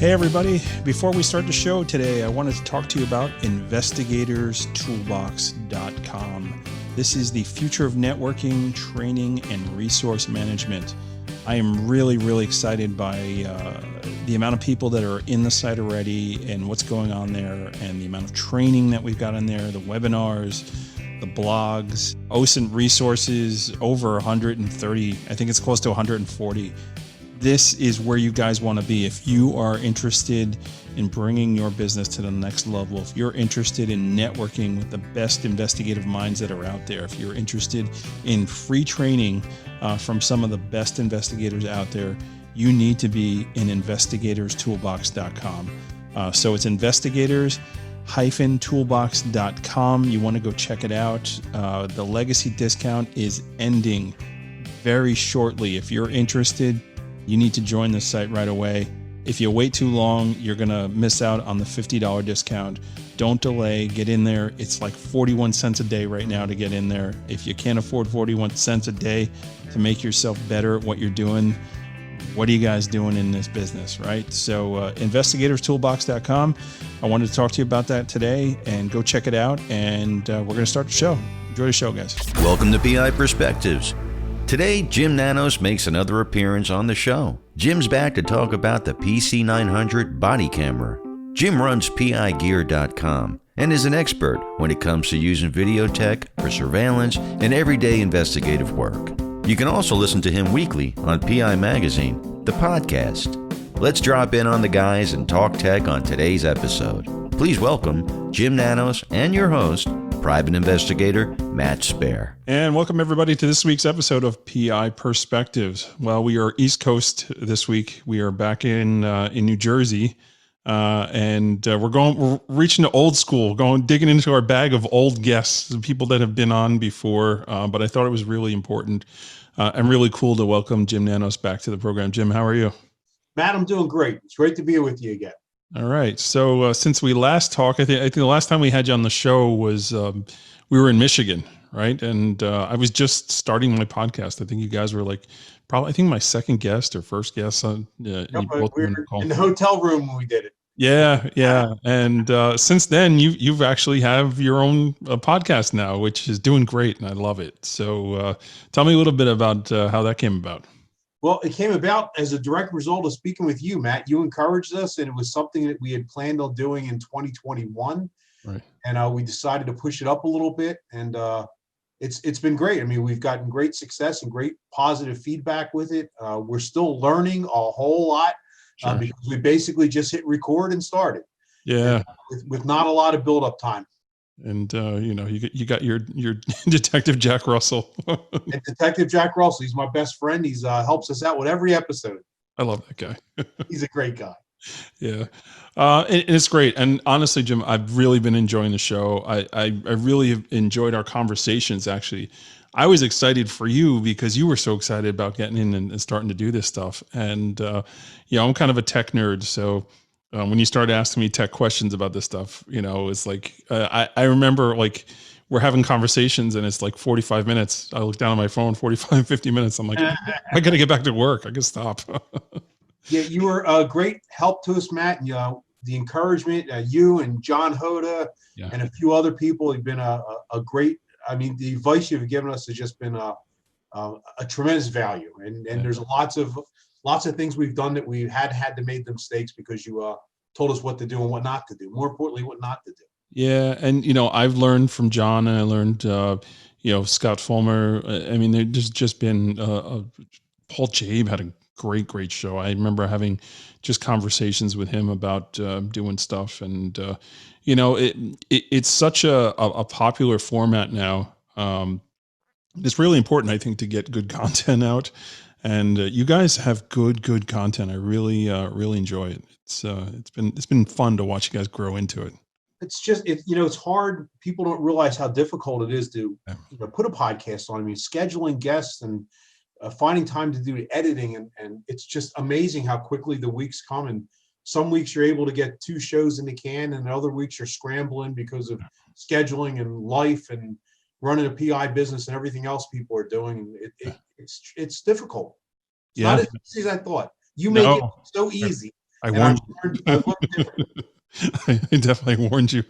Hey everybody, before we start the show today, I wanted to talk to you about investigatorstoolbox.com. This is the future of networking, training, and resource management. I am really excited by the amount of people that are in the site already and what's going on there, and the amount of training that we've got in there, the webinars, the blogs, OSINT resources, over 130, I think it's close to 140. This is where you guys want to be. If you are interested in bringing your business to the next level, if you're interested in networking with the best investigative minds that are out there, if you're interested in free training from some of the best investigators out there, you need to be in investigatorstoolbox.com. So it's investigators-toolbox.com. You want to go check it out. The legacy discount is ending very shortly. If you're interested, you need to join the site right away. If you wait too long, you're going to miss out on the $50 discount. Don't delay. Get in there. It's like 41 cents a day right now to get in there. If you can't afford 41 cents a day to make yourself better at what you're doing, what are you guys doing in this business, right? So investigatorstoolbox.com. I wanted to talk to you about that today, and go check it out. And we're going to start the show. Enjoy the show, guys. Welcome to PI Perspectives. Today, Jim Nanos makes another appearance on the show. Jim's back to talk about the PC900 body camera. Jim runs PIgear.com and is an expert when it comes to using video tech for surveillance and everyday investigative work. You can also listen to him weekly on PI Magazine, the podcast. Let's drop in on the guys and talk tech on today's episode. Please welcome Jim Nanos and your host, private investigator Matt Spaier. And welcome everybody to this week's episode of PI Perspectives. Well, we are East Coast this week. We are back in New Jersey, and we're reaching to old school, digging into our bag of old guests, the people that have been on before. But I thought it was really important and really cool to welcome Jim Nanos back to the program. Jim, how are you? Matt, I'm doing great. It's great to be here with you again. All right. So since we last talked, I think the last time we had you on the show was we were in Michigan, right? And I was just starting my podcast. I think you guys were like probably, I think my second guest or first guest. We were in the hotel room when we did it. Yeah. And since then, you've actually have your own podcast now, which is doing great, and I love it. So tell me a little bit about how that came about. Well, it came about as a direct result of speaking with you, Matt. You encouraged us, and it was something that we had planned on doing in 2021. Right. And we decided to push it up a little bit, and it's been great. I mean, we've gotten great success and great positive feedback with it. We're still learning a whole lot because we basically just hit record and started. Yeah. With not a lot of build-up time. And you got your Detective Jack Russell. And Detective Jack Russell, he's my best friend. He's helps us out with every episode. I love that guy. He's a great guy. Yeah, and it's great. And honestly, Jim, I've really been enjoying the show. I really have enjoyed our conversations. Actually, I was excited for you because you were so excited about getting in and starting to do this stuff. And I'm kind of a tech nerd, so. When you started asking me tech questions about this stuff, it's like, I remember like we're having conversations and it's like 45 minutes. I look down at my phone, 45, 50 minutes. I'm like, I got to get back to work. I can stop. Yeah, you were a great help to us, Matt. And, the encouragement, you and John Hoda and a few other people have been a great, the advice you've given us has just been a tremendous value. And there's lots of things we've done that we had to make the mistakes because you told us what to do and what not to do. More importantly, what not to do. Yeah. And, I've learned from John, and I learned, Scott Fulmer. There's just been, Paul Jabe had a great show. I remember having just conversations with him about doing stuff. And, it's such a popular format now. It's really important, I think, to get good content out. And you guys have good content. I really enjoy it. It's been fun to watch you guys grow into it. It's just it's hard. People don't realize how difficult it is to put a podcast on. Scheduling guests and finding time to do the editing, and it's just amazing how quickly the weeks come. And some weeks you're able to get 2 shows in the can, and other weeks you're scrambling because of scheduling and life and running a PI business and everything else people are doing. It's difficult. It's not as easy as I thought. You make it so easy. I And I've warned learned, you. I've learned different. I definitely warned you.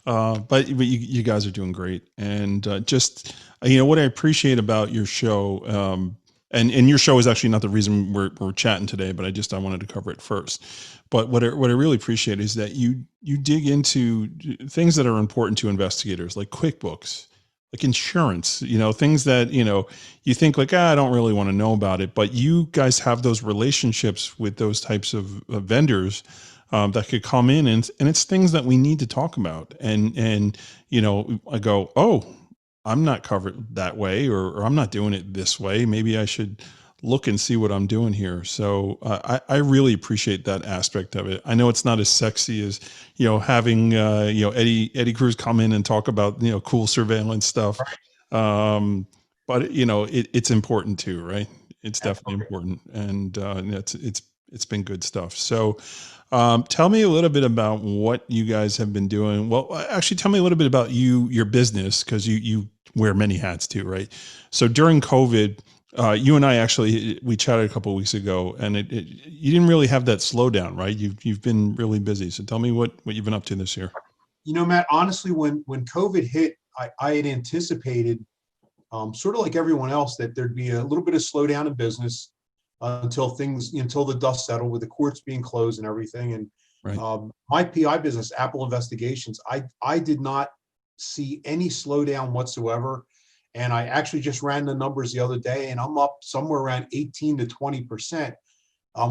But you guys are doing great. And just, what I appreciate about your show, and your show is actually not the reason we're chatting today, but I wanted to cover it first. But what I really appreciate is that you dig into things that are important to investigators, like QuickBooks, like insurance, things that, you think like, I don't really want to know about it, but you guys have those relationships with those types of vendors that could come in, and it's things that we need to talk about. And I go, oh, I'm not covered that way, or I'm not doing it this way. Maybe I should look and see what I'm doing here. So I really appreciate that aspect of it. I know it's not as sexy as, having, Eddie Cruz come in and talk about, cool surveillance stuff. But it's important too, right? It's definitely important. And it's been good stuff. So tell me a little bit about what you guys have been doing. Well, actually tell me a little bit about your business, because you wear many hats too, right? So during COVID, you and I we chatted a couple of weeks ago, and you didn't really have that slowdown, right? You've been really busy. So tell me what you've been up to this year. Matt, honestly, when COVID hit, I had anticipated, sort of like everyone else, that there'd be a little bit of slowdown in business until the dust settled with the courts being closed and everything. And Right. my PI business, Apple Investigations, I did not see any slowdown whatsoever. And I actually just ran the numbers the other day, and I'm up somewhere around 18 to 20%,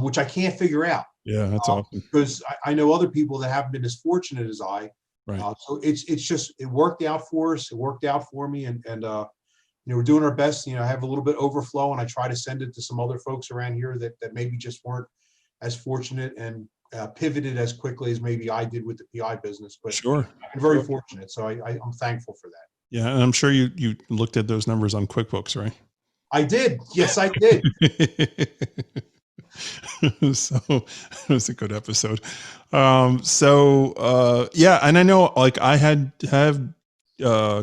which I can't figure out. Yeah, that's awesome. Because I know other people that haven't been as fortunate as I. Right. So it worked out for us. It worked out for me, and we're doing our best. I have a little bit overflow, and I try to send it to some other folks around here that maybe just weren't as fortunate and pivoted as quickly as maybe I did with the PI business. But Sure. I'm very fortunate, so I'm thankful for that. Yeah, and I'm sure you looked at those numbers on QuickBooks, right? I did. Yes, I did. So it was a good episode. Yeah, and I know, like, I have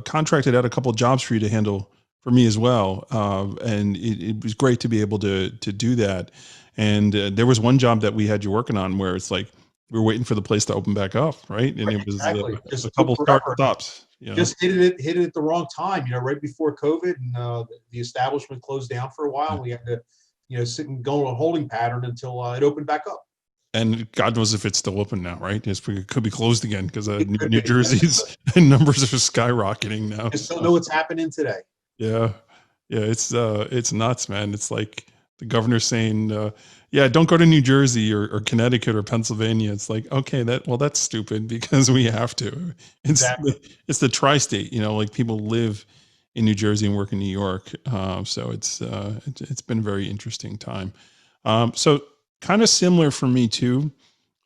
contracted out a couple of jobs for you to handle for me as well. And it was great to be able to do that. And there was one job that we had you working on where it's like we were waiting for the place to open back up, right? And it was Exactly. a Just couple took start forever. stops. Just hit it at the wrong time, right before COVID, and the establishment closed down for a while. And we had to, sit and go in a holding pattern until it opened back up. And God knows if it's still open now, right? It could be closed again, because New Jersey's numbers are skyrocketing now. Just don't know what's happening today. Yeah. Yeah. It's nuts, man. It's like the governor saying, yeah, don't go to New Jersey or Connecticut or Pennsylvania. It's like, okay, that's stupid, because we have to. It's the tri-state, like people live in New Jersey and work in New York. So it's been a very interesting time. So kind of similar for me too.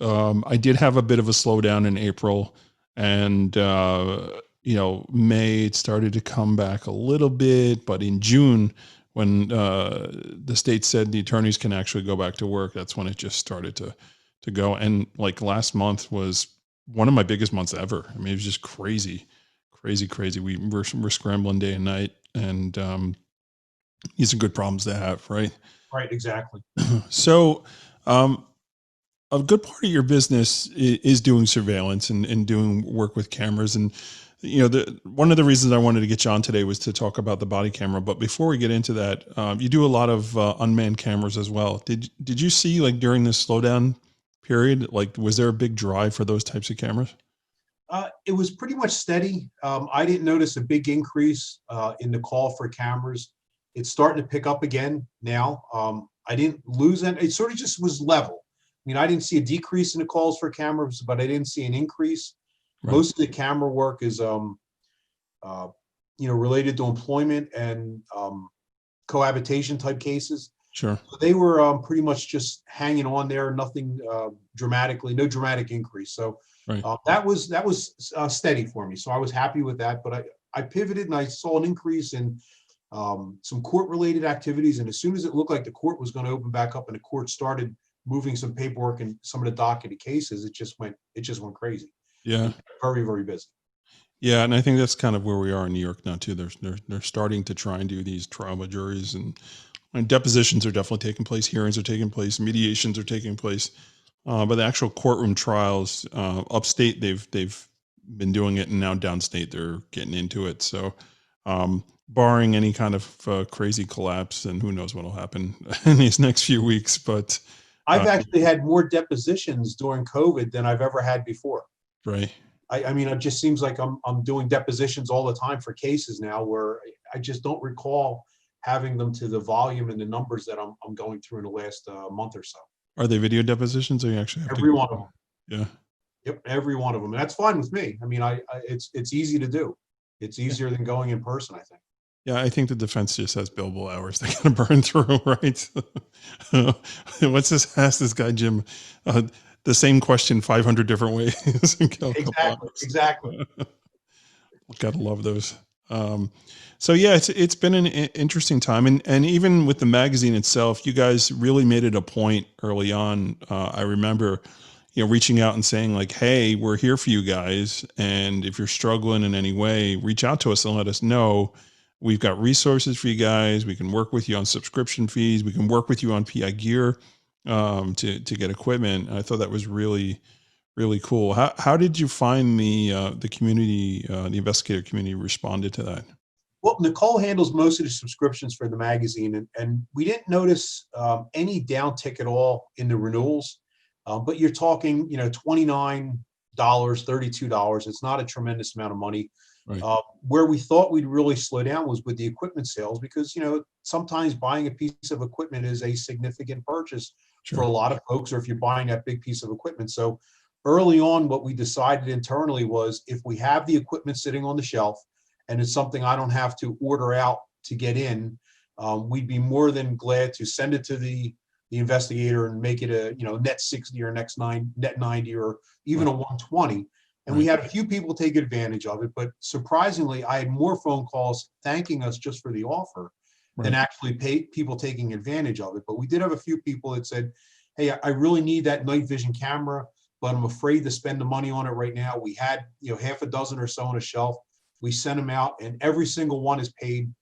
I did have a bit of a slowdown in April, and May it started to come back a little bit, but in June, when the state said the attorneys can actually go back to work, that's when it just started to go. And like last month was one of my biggest months ever. I mean, it was just crazy. We're scrambling day and night, and these are good problems to have, right? Right, exactly. So, a good part of your business is doing surveillance and doing work with cameras. And, one of the reasons I wanted to get you on today was to talk about the body camera. But before we get into that, you do a lot of unmanned cameras as well. Did you see, like, during this slowdown period, like, was there a big drive for those types of cameras? It was pretty much steady. I didn't notice a big increase in the call for cameras. It's starting to pick up again now. I didn't lose any. It sort of just was level. I mean, I didn't see a decrease in the calls for cameras, but I didn't see an increase. Right. Most of the camera work is, related to employment and cohabitation type cases. Sure. So they were pretty much just hanging on there. Nothing no dramatic increase. So right. That was steady for me. So I was happy with that. But I pivoted, and I saw an increase in some court-related activities. And as soon as it looked like the court was going to open back up, and the court started moving some paperwork and some of the docketed cases, it just went crazy. Yeah. Very, very busy. Yeah, and I think that's kind of where we are in New York now too. They're starting to try and do these trial by juries, and depositions are definitely taking place, hearings are taking place, mediations are taking place. But the actual courtroom trials, upstate, they've been doing it, and now downstate they're getting into it. So, barring any kind of crazy collapse, and who knows what will happen in these next few weeks. But I've actually had more depositions during COVID than I've ever had before. right, I mean, it just seems like I'm doing depositions all the time for cases now where I just don't recall having them to the volume and the numbers that I'm going through in the last month or so. are they video depositions, or you actually have to Every go? one of them. Yeah, Yep, every one of them. And that's fine with me. I mean, it's easy to do. It's easier than going in person, I think. yeah. I think the defense just has billable hours they got to burn through, right? What's this? Ask this guy Jim the same question 500 different ways and kill a couple Exactly. hours. Exactly. Gotta love those. Um, so yeah, it's been an interesting time, and even with the magazine itself, you guys really made it a point early on. I remember, reaching out and saying like, "Hey, we're here for you guys, and if you're struggling in any way, reach out to us and let us know. We've got resources for you guys. We can work with you on subscription fees. We can work with you on PI gear to get equipment." I thought that was really cool. How did you find the community, the investigator community responded to that? Well, Nicole handles most of the subscriptions for the magazine, and we didn't notice any downtick at all in the renewals. But you're talking, $29, $32. It's not a tremendous amount of money. Right. Where we thought we'd really slow down was with the equipment sales, because sometimes buying a piece of equipment is a significant purchase for Sure. a lot of folks, or if you're buying that big piece of equipment. So early on, what we decided internally was, if we have the equipment sitting on the shelf and it's something I don't have to order out to get in, we'd be more than glad to send it to the investigator and make it a net 60 or net 90 or even a 120. And we Right. had a few people take advantage of it, but surprisingly, I had more phone calls thanking us just for the offer than Right. actually people taking advantage of it. But we did have a few people that said, "Hey, I really need that night vision camera, but I'm afraid to spend the money on it right now." We had half a dozen or so on a shelf. We sent them out, and every single one is paid,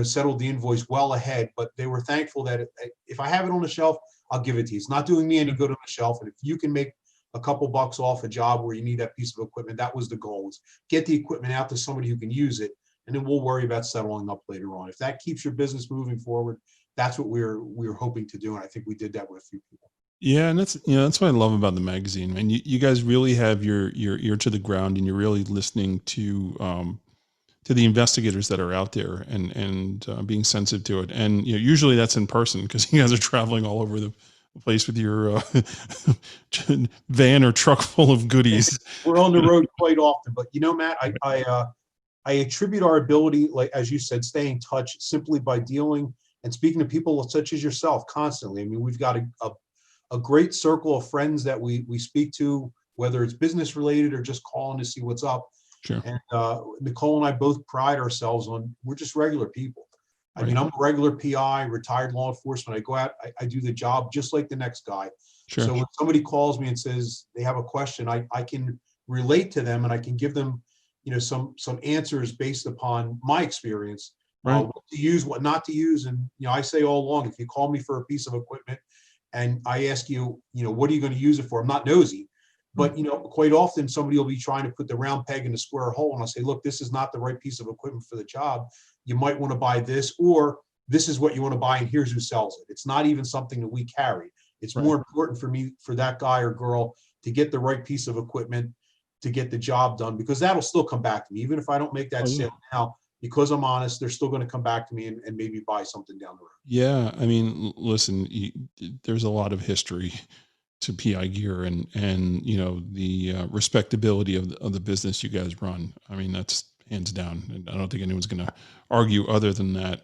settled the invoice well ahead. But they were thankful that if I have it on the shelf, I'll give it to you. It's not doing me any good on the shelf, and if you can make a couple bucks off a job where you need that piece of equipment, that was the goal: is get the equipment out to somebody who can use it, and then we'll worry about settling up later on. If that keeps your business moving forward, that's what we're hoping to do, and I think we did that with a few people. Yeah, and that's what I love about the magazine, man. You guys really have your ear to the ground, and you're really listening to the investigators that are out there, and being sensitive to it. And usually that's in person, because you guys are traveling all over the place with your van or truck full of goodies. We're on the road quite often, but Matt, I attribute our ability, like as you said, stay in touch simply by dealing and speaking to people such as yourself constantly. I mean, we've got a great circle of friends that we speak to, whether it's business related or just calling to see what's up. Sure. And Nicole and I both pride ourselves on, we're just regular people. I mean, Right. I'm a regular PI, retired law enforcement. I go out, I do the job just like the next guy. Sure. So when somebody calls me and says they have a question, I can relate to them, and I can give them, some answers based upon my experience, Right. what to use, what not to use. And I say all along, if you call me for a piece of equipment and I ask you, what are you going to use it for? I'm not nosy, but quite often somebody will be trying to put the round peg in the square hole, and I'll say, look, this is not the right piece of equipment for the job. You might want to buy this, or this is what you want to buy, and here's who sells it. It's not even something that we carry. It's Right. more important for that guy or girl to get the right piece of equipment to get the job done, because that'll still come back to me. Even if I don't make that Oh, yeah. sale now, because I'm honest, they're still going to come back to me and maybe buy something down the road. Yeah, I mean, listen, there's a lot of history to PI gear, and the respectability of the business you guys run. I mean, that's hands down, and I don't think anyone's going to argue other than that.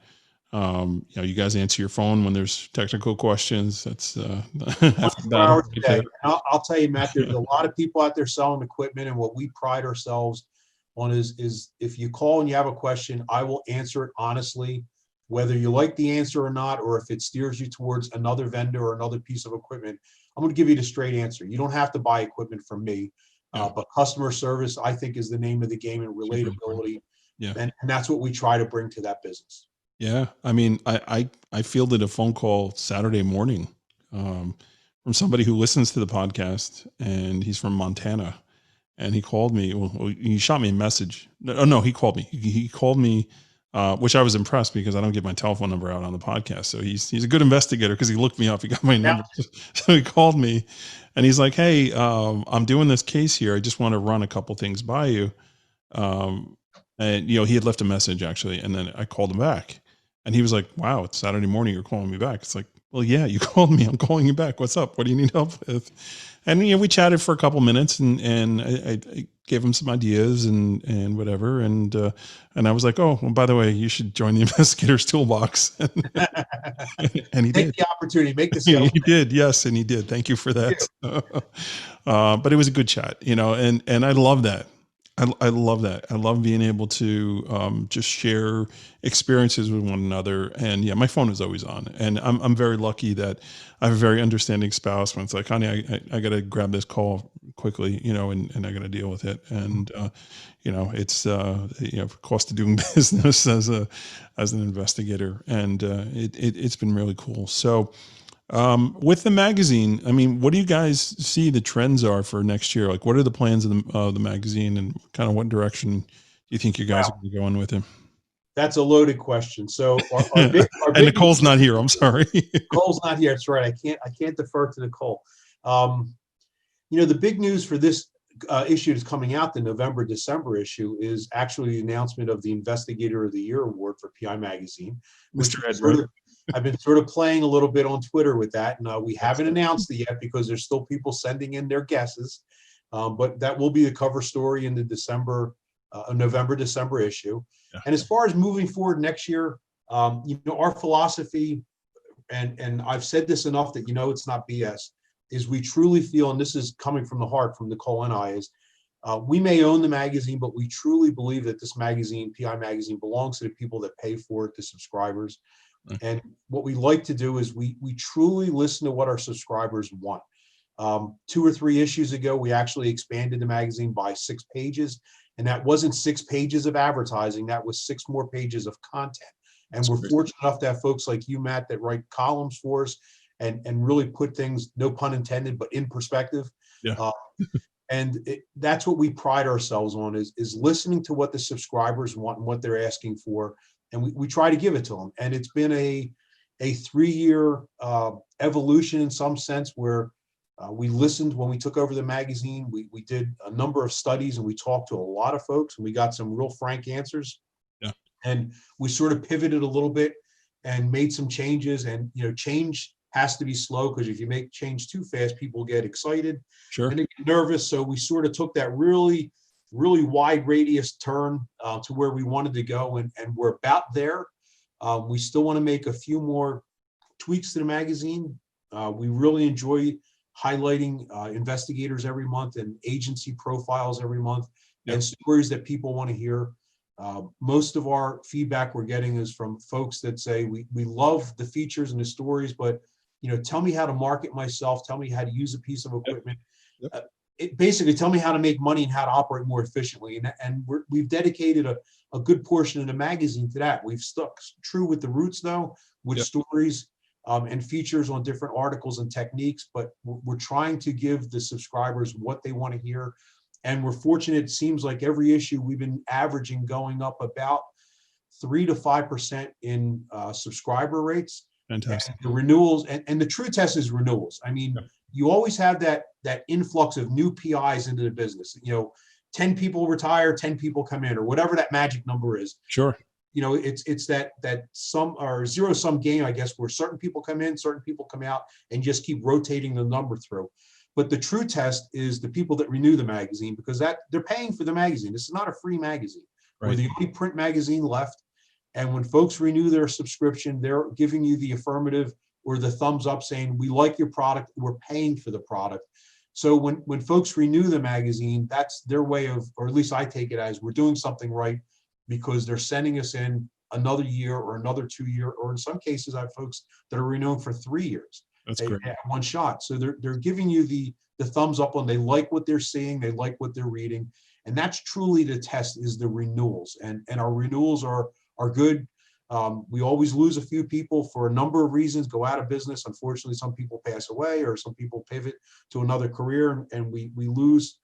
You guys answer your phone when there's technical questions. That's half the 24 battle hours a right day. there. And I'll tell you, Matt, there's a lot of people out there selling equipment, and what we pride ourselves on is if you call and you have a question, I will answer it honestly, whether you like the answer or not, or if it steers you towards another vendor or another piece of equipment. I'm going to give you the straight answer. You don't have to buy equipment from me. But customer service, I think, is the name of the game, and relatability. And that's what we try to bring to that business. Yeah. I mean, I fielded a phone call Saturday morning from somebody who listens to the podcast, and he's from Montana, and he called me. Well, he shot me a message. No, he called me. He called me, which I was impressed because I don't give my telephone number out on the podcast. So he's a good investigator because he looked me up. He got my number. So he called me, and he's like, "Hey, I'm doing this case here. I just want to run a couple things by you." And he had left a message actually, and then I called him back, and he was like, "Wow, it's Saturday morning. You're calling me back." It's like, "Well, yeah, you called me. I'm calling you back. What's up? What do you need help with?" And we chatted for a couple minutes, and I gave him some ideas and whatever, and I was like, "Oh, well, by the way, you should join the Investigator's Toolbox." And he did. Take the opportunity, make the He did, yes, and he did. Thank you for that. But it was a good chat, and I love that. I love that. I love being able to just share experiences with one another. And yeah, my phone is always on, and I'm very lucky that I have a very understanding spouse. When it's like, "Honey, I got to grab this call quickly, and I got to deal with it." And it's cost of doing business as an investigator, and it's been really cool. So. With the magazine, I mean, what do you guys see the trends are for next year? Like, what are the plans of the magazine, and kind of what direction do you think you guys are going to go in with it? That's a loaded question. So our big and Nicole's not here. I'm sorry. Nicole's not here. That's right. I can't defer to Nicole. The big news for this issue that's coming out, the November-December issue, is actually the announcement of the Investigator of the Year award for PI Magazine. Mr. Ed, I've been sort of playing a little bit on Twitter with that, and we haven't announced it yet because there's still people sending in their guesses. But that will be the cover story in the November-December issue. Yeah. And as far as moving forward next year, our philosophy, and I've said this enough that it's not BS, is we truly feel, and this is coming from the heart from Nicole and I, is we may own the magazine, but we truly believe that this magazine, PI Magazine, belongs to the people that pay for it, the subscribers. And what we like to do is we truly listen to what our subscribers want. 2 or 3 issues ago, we actually expanded the magazine by 6 pages. And that wasn't 6 pages of advertising. That was 6 more pages of content. And we're fortunate enough to have folks like you, Matt, that write columns for us and really put things, no pun intended, but in perspective. Yeah. That's what we pride ourselves on, is listening to what the subscribers want and what they're asking for. And we try to give it to them. And it's been a 3-year evolution in some sense, where we listened when we took over the magazine. We did a number of studies, and we talked to a lot of folks, and we got some real frank answers. Yeah. And we sort of pivoted a little bit and made some changes. And change has to be slow, because if you make change too fast, people get excited. Sure. And they get nervous. So we sort of took that really wide radius turn to where we wanted to go, and we're about there. We still want to make a few more tweaks to the magazine. We really enjoy highlighting investigators every month and agency profiles every month. Yep. And stories that people want to hear. Most of our feedback we're getting is from folks that say, we love the features and the stories, but tell me how to market myself, tell me how to use a piece of equipment. Yep. Basically, tell me how to make money and how to operate more efficiently. And we've dedicated a good portion of the magazine to that. We've stuck true with the roots, though, with Yep. stories and features on different articles and techniques. But we're trying to give the subscribers what they want to hear. And we're fortunate. It seems like every issue we've been averaging going up about 3 to 5% in subscriber rates. Fantastic. And the renewals, and the true test is renewals. I mean, Yep. you always have that influx of new PIs into the business. 10 people retire, 10 people come in, or whatever that magic number is. Sure. It's that sum or zero sum game, I guess, where certain people come in, certain people come out, and just keep rotating the number through. But the true test is the people that renew the magazine, because they're paying for the magazine. This is not a free magazine. Right. We're the only print magazine left. And when folks renew their subscription, they're giving you the affirmative or the thumbs up, saying, we like your product, we're paying for the product. So when folks renew the magazine, that's their way of, or at least I take it as, we're doing something right, because they're sending us in another year or another 2 year, or in some cases I have folks that are renewing for 3 years. That's great. at one shot. So they're giving you the thumbs up on they like what they're seeing, they like what they're reading, and that's truly the test is the renewals, and our renewals are good. We always lose a few people for a number of reasons, go out of business. Unfortunately, some people pass away or some people pivot to another career, and we lose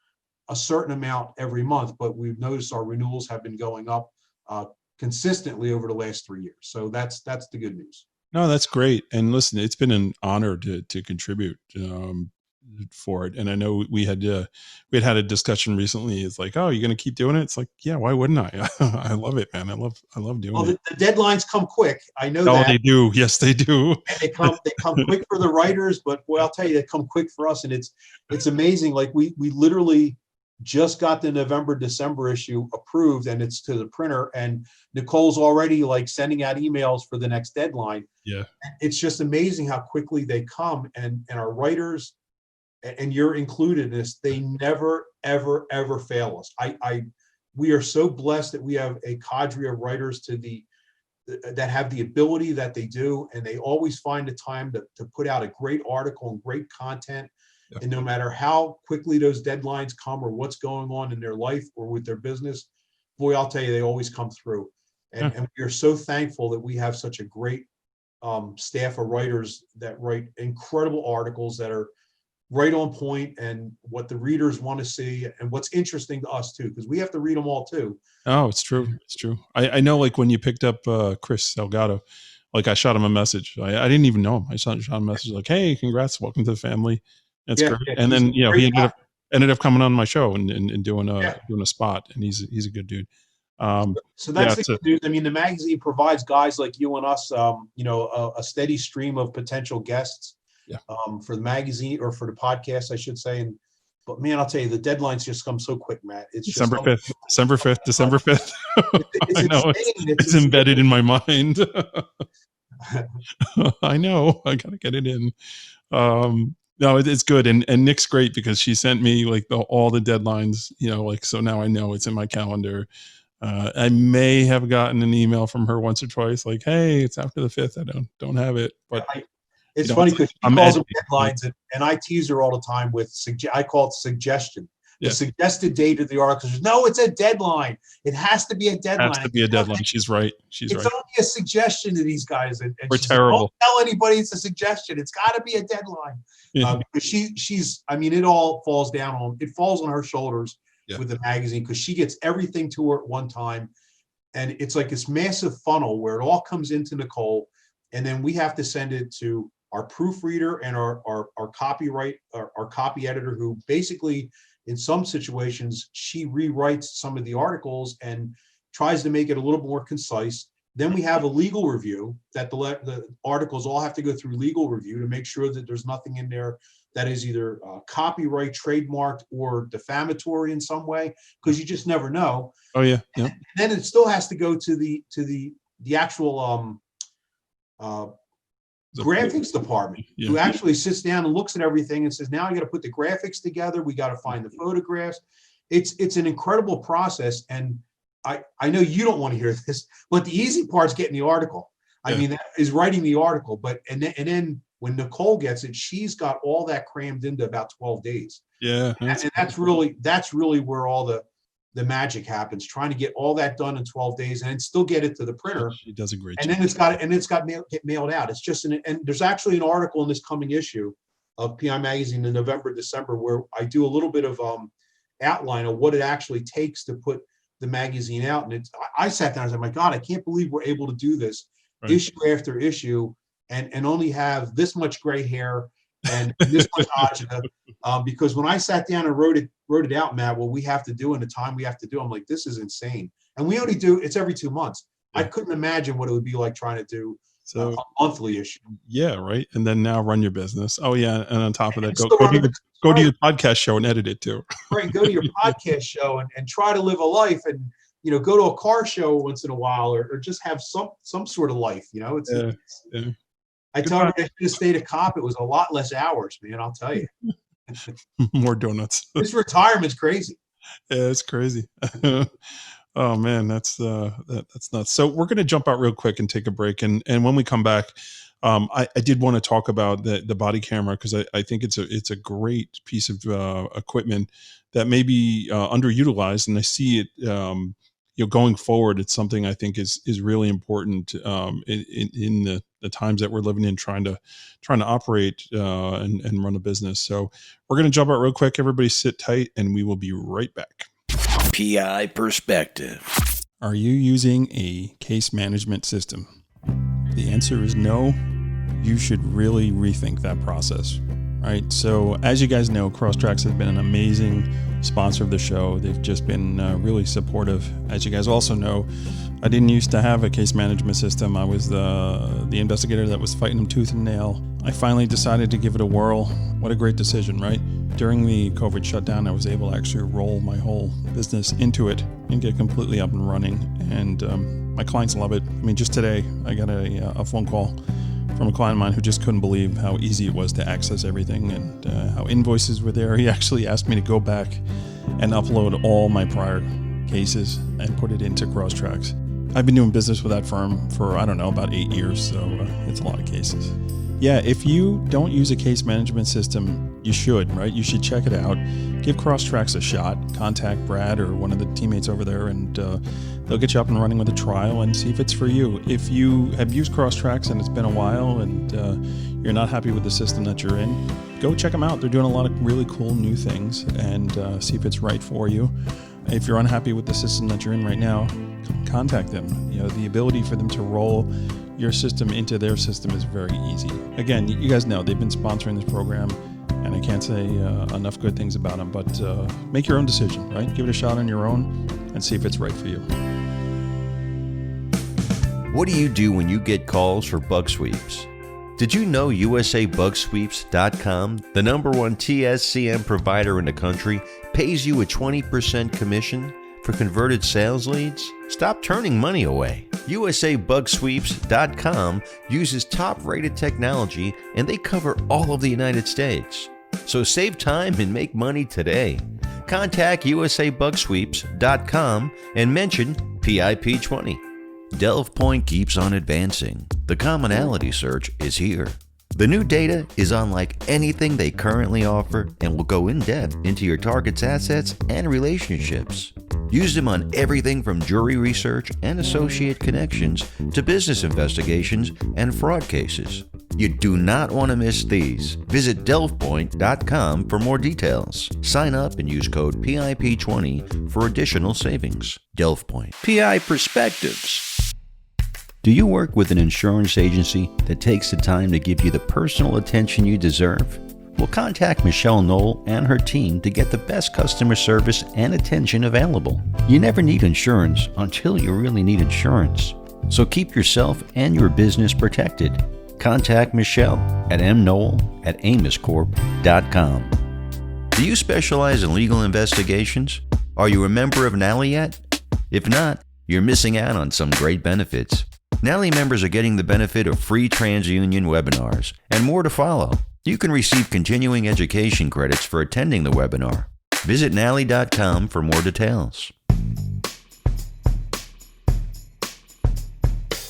a certain amount every month, but we've noticed our renewals have been going up consistently over the last 3 years. So that's the good news. No, that's great. And listen, it's been an honor to contribute for it. And I know we had a discussion recently. It's like, oh, you're going to keep doing it? It's like, yeah, why wouldn't I? I love it, man. I love doing it. The deadlines come quick. I know that. Oh, they do. Yes, they do. And they come quick for the writers, but boy, I'll tell you, they come quick for us. And it's amazing. Like we literally just got the November, December issue approved, and it's to the printer, and Nicole's already like sending out emails for the next deadline. Yeah. It's just amazing how quickly they come, and our writers, and you're included in this, they never, ever, ever fail us. We are so blessed that we have a cadre of writers that have the ability that they do, and they always find the time to put out a great article and great content. Yeah. And no matter how quickly those deadlines come or what's going on in their life or with their business, boy, I'll tell you, they always come through. And, and we are so thankful that we have such a great staff of writers that write incredible articles that are right on point and what the readers want to see and what's interesting to us too, because we have to read them all too. Oh, it's true. It's true. I know, like when you picked up Chris Salgado, like I shot him a message. I didn't even know him. I shot him a message like, hey, congrats, welcome to the family. That's great. Yeah, and then, he ended up coming on my show and doing a spot, and he's a good dude. So that's the good news. I mean, the magazine provides guys like you and us, a steady stream of potential guests for the magazine, or for the podcast, I should say. But man, I'll tell you, the deadlines just come so quick, Matt. It's December 5th. I know it's embedded in my mind. I know. I gotta get it in. No, it's good. And Nick's great because she sent me like all the deadlines, so now I know it's in my calendar. I may have gotten an email from her once or twice, like, hey, it's after the 5th. I don't have it, but it's funny because she calls them deadlines, and I tease her all the time with, I call it suggestion. The suggested date of the article. No, it's a deadline. It has to be a deadline. It has to be a deadline. She's right. It's only a suggestion to these guys. And we're terrible. Don't tell anybody it's a suggestion. It's got to be a deadline. Because she's, I mean, it all falls on her shoulders with the magazine, because she gets everything to her at one time. And it's like this massive funnel where it all comes into Nicole. And then we have to send it to our proofreader and our copy editor, who basically, in some situations, she rewrites some of the articles and tries to make it a little more concise. Then we have a legal review that the articles all have to go through legal review to make sure that there's nothing in there that is either copyright, trademarked, or defamatory in some way, because you just never know. Oh yeah, yeah. And then it still has to go to the actual graphics department, who actually sits down and looks at everything and says, now I got to put the graphics together. We got to find the photographs. It's an incredible process. And I know you don't want to hear this, but the easy part's getting the article. I mean, that is writing the article. And then when Nicole gets it, she's got all that crammed into about 12 days. Yeah. And that's really where all the magic happens, trying to get all that done in 12 days and still get it to the printer. She does a great job. And then it's got get mailed out. It's just and there's actually an article in this coming issue of PI Magazine in November, December, where I do a little bit of outline of what it actually takes to put the magazine out. And I sat down and said, my God, I can't believe we're able to do this issue after issue and only have this much gray hair and this much agita. Because when I sat down and wrote it out, Matt, what we have to do and the time we have to do, I'm like, this is insane. And we only do, it's every 2 months. I couldn't imagine what it would be like trying to do a monthly issue. Yeah, right. And then now run your business. Oh yeah, and on top of that, go to your podcast show and edit it too. Right, go to your podcast show and try to live a life, and go to a car show once in a while, or just have some sort of life. I tell her I should have stayed a cop. It was a lot less hours, man. I'll tell you. More donuts. This retirement's crazy. Yeah, it's crazy. Oh man, that's nuts. So we're going to jump out real quick and take a break, and when we come back, I did want to talk about the body camera, because I think it's a great piece of equipment that may be underutilized, and I see it. Going forward, it's something I think is really important in the times that we're living in, trying to operate and run a business. So we're going to jump out real quick. Everybody sit tight, and we will be right back. PI Perspective. Are you using a case management system? The answer is no. You should really rethink that process, right? So as you guys know, Crosstracks has been an amazing sponsor of the show. They've just been really supportive. As you guys also know, I didn't used to have a case management system. I was the investigator that was fighting them tooth and nail. I finally decided to give it a whirl. What a great decision, right? During the COVID shutdown, I was able to actually roll my whole business into it and get completely up and running. And my clients love it. I mean, just today, I got a phone call from a client of mine who just couldn't believe how easy it was to access everything and how invoices were there. He actually asked me to go back and upload all my prior cases and put it into Crosstracks. I've been doing business with that firm for, I don't know, about 8 years, so it's a lot of cases. Yeah, if you don't use a case management system, you should, right? You should check it out. Give Crosstracks a shot. Contact Brad or one of the teammates over there, and they'll get you up and running with a trial and see if it's for you. If you have used Crosstracks and it's been a while and you're not happy with the system that you're in, go check them out. They're doing a lot of really cool new things, and see if it's right for you. If you're unhappy with the system that you're in right now, contact them. The ability for them to roll your system into their system is very easy. Again, you guys know they've been sponsoring this program, and I can't say enough good things about them, but make your own decision, right? Give it a shot on your own and see if it's right for you. What do you do when you get calls for bug sweeps? Did you know USABugSweeps.com, the #1 TSCM provider in the country, pays you a 20% commission for converted sales leads? Stop turning money away. USABugSweeps.com uses top-rated technology, and they cover all of the United States. So save time and make money today. Contact USABugSweeps.com and mention PIP20. DelvePoint keeps on advancing. The commonality search is here. The new data is unlike anything they currently offer and will go in depth into your target's assets and relationships. Use them on everything from jury research and associate connections to business investigations and fraud cases. You do not want to miss these. Visit delvepoint.com for more details. Sign up and use code PIP20 for additional savings. DelvePoint. PI Perspectives. Do you work with an insurance agency that takes the time to give you the personal attention you deserve? Well, contact Michelle Knoll and her team to get the best customer service and attention available. You never need insurance until you really need insurance. So keep yourself and your business protected. Contact Michelle at mknoll@amoscorp.com. Do you specialize in legal investigations? Are you a member of NALI yet? If not, you're missing out on some great benefits. NALI members are getting the benefit of free TransUnion webinars and more to follow. You can receive continuing education credits for attending the webinar. Visit nali.com for more details.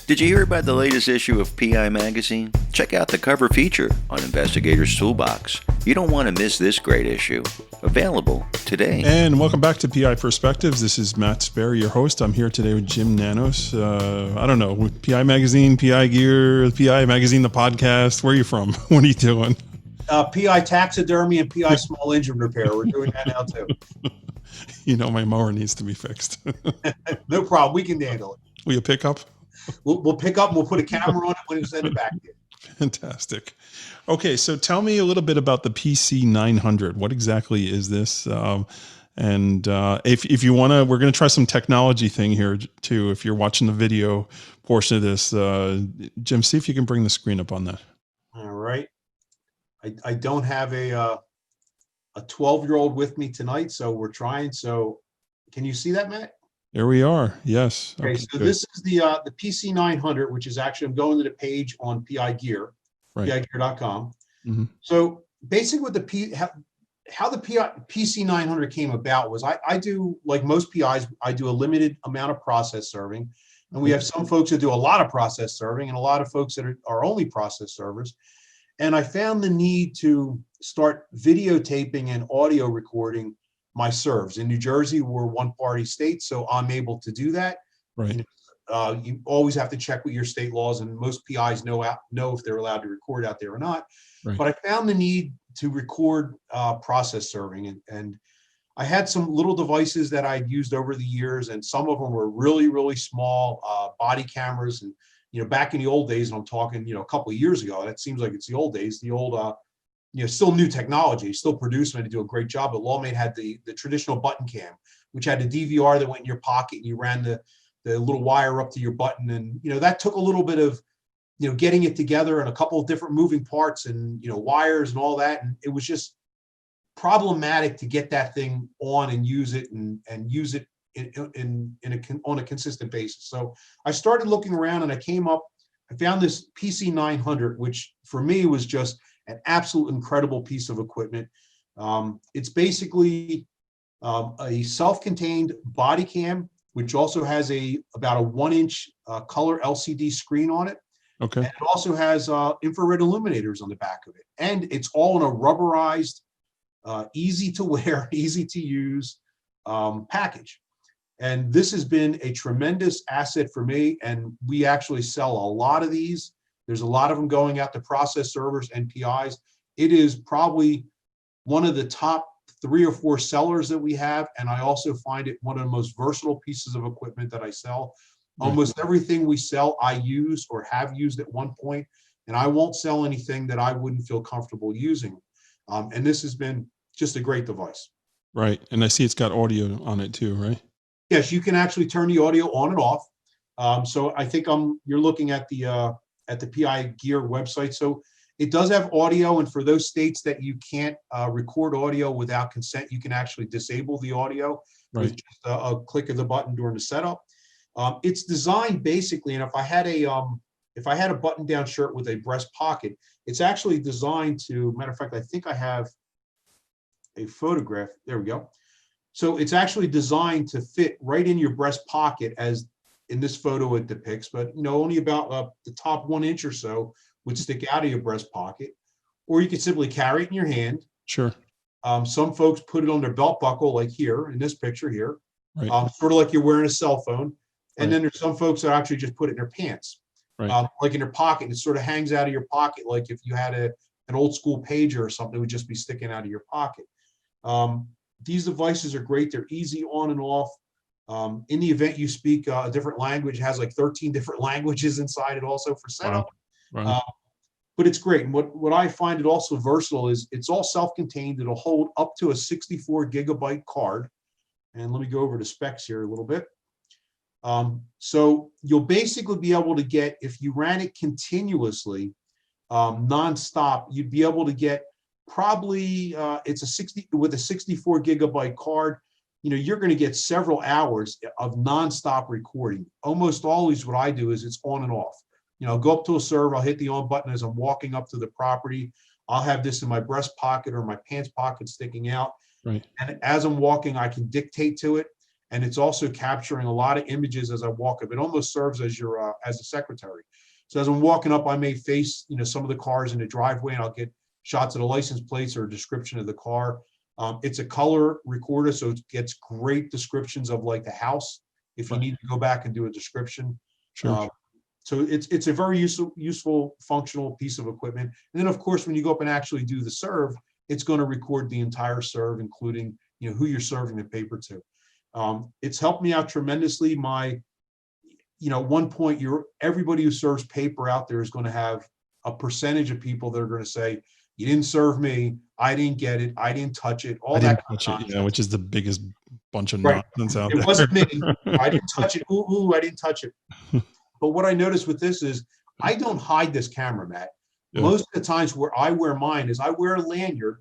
Did you hear about the latest issue of PI Magazine? Check out the cover feature on Investigator's Toolbox. You don't want to miss this great issue. Available today. And welcome back to PI Perspectives. This is Matt Spaier, your host. I'm here today with Jim Nanos. I don't know, with PI Magazine, PI Gear, PI Magazine, the podcast. Where are you from? What are you doing? PI Taxidermy and PI Small Engine Repair. We're doing that now too. My mower needs to be fixed. No problem. We can handle it. Will you pick up? We'll pick up and we'll put a camera on it when we send it back to you. Fantastic. Okay, so tell me a little bit about the PC900. What exactly is this? If you want to, we're going to try some technology thing here too. If you're watching the video portion of this, Jim, see if you can bring the screen up on that. All right. I don't have a 12-year-old with me tonight, so we're trying. So can you see that, Matt? There we are. Yes. Okay, so good. This is the PC900, which is actually, I'm going to the page on PI Gear, PIGear.com. Mm-hmm. So basically what how the PC 900 came about was I do, like most PIs, I do a limited amount of process serving. And we have some folks that do a lot of process serving and a lot of folks that are only process servers. And I found the need to start videotaping and audio recording my serves. In New Jersey, we're one-party state, so I'm able to do that. Right. You always have to check with your state laws, and most PIs know if they're allowed to record out there or not. Right. But I found the need to record process serving, and I had some little devices that I'd used over the years, and some of them were really, really small body cameras. And back in the old days, and I'm talking a couple of years ago, that seems like it's the old days. The old still new technology, still producing to do a great job. But Lawmate had the traditional button cam, which had the DVR that went in your pocket, and you ran the little wire up to your button, and that took a little bit of getting it together and a couple of different moving parts and wires and all that, and it was just problematic to get that thing on and use it and use it on a consistent basis. So I started looking around, and I found this PC 900, which for me was just an absolute incredible piece of equipment. It's basically a self-contained body cam, which also has about a 1-inch color LCD screen on it. Okay. And it also has infrared illuminators on the back of it. And it's all in a rubberized, easy to wear, easy to use package. And this has been a tremendous asset for me. And we actually sell a lot of these. There's a lot of them going out to process servers and PIs. It is probably one of the top 3 or 4 sellers that we have. And I also find it one of the most versatile pieces of equipment that I sell. Almost everything we sell, I use or have used at one point, and I won't sell anything that I wouldn't feel comfortable using. And this has been just a great device. Right. And I see it's got audio on it too, right? Yes, you can actually turn the audio on and off. So I think you're looking at the PI Gear website. So it does have audio, and for those states that you can't record audio without consent, you can actually disable the audio with just a click of the button during the setup. It's designed basically, and if I had a button-down shirt with a breast pocket, it's actually designed to. Matter of fact, I think I have a photograph. There we go. So it's actually designed to fit right in your breast pocket, as in this photo it depicts. But only about the top 1 inch or so would stick out of your breast pocket, or you could simply carry it in your hand. Sure. Some folks put it on their belt buckle, like here in this picture here, right. Sort of like you're wearing a cell phone. And Right. then there's some folks that actually just put it in their pants, Right. Like in their pocket. And it sort of hangs out of your pocket, like if you had an old school pager or something, it would just be sticking out of your pocket. These devices are great. They're easy on and off. In the event you speak a different language, it has like 13 different languages inside it also for setup. Wow. But it's great. And what I find it also versatile is it's all self-contained. It'll hold up to a 64 gigabyte card. And let me go over the specs here a little bit. So you'll basically be able to get, if you ran it continuously, nonstop, you'd be able to get probably with a 64 gigabyte card, you're going to get several hours of nonstop recording. Almost always what I do is it's on and off. I'll go up to a server, I'll hit the on button as I'm walking up to the property. I'll have this in my breast pocket or my pants pocket sticking out. Right. And as I'm walking, I can dictate to it. And it's also capturing a lot of images as I walk up. It almost serves as as a secretary. So as I'm walking up, I may face, some of the cars in the driveway, and I'll get shots of the license plates or a description of the car. It's a color recorder, so it gets great descriptions of like the house if you Right. need to go back and do a description. Sure. So it's a very useful, functional piece of equipment. And then of course, when you go up and actually do the serve, it's going to record the entire serve, including who you're serving the paper to. It's helped me out tremendously. At one point, everybody who serves paper out there is going to have a percentage of people that are going to say, "You didn't serve me. I didn't get it. I didn't touch it." All that kind of nonsense. Which is the biggest bunch of Right. nonsense out there. It wasn't me. I didn't touch it. Ooh, I didn't touch it. But what I noticed with this is I don't hide this camera, Matt. Yeah. Most of the times where I wear mine is I wear a lanyard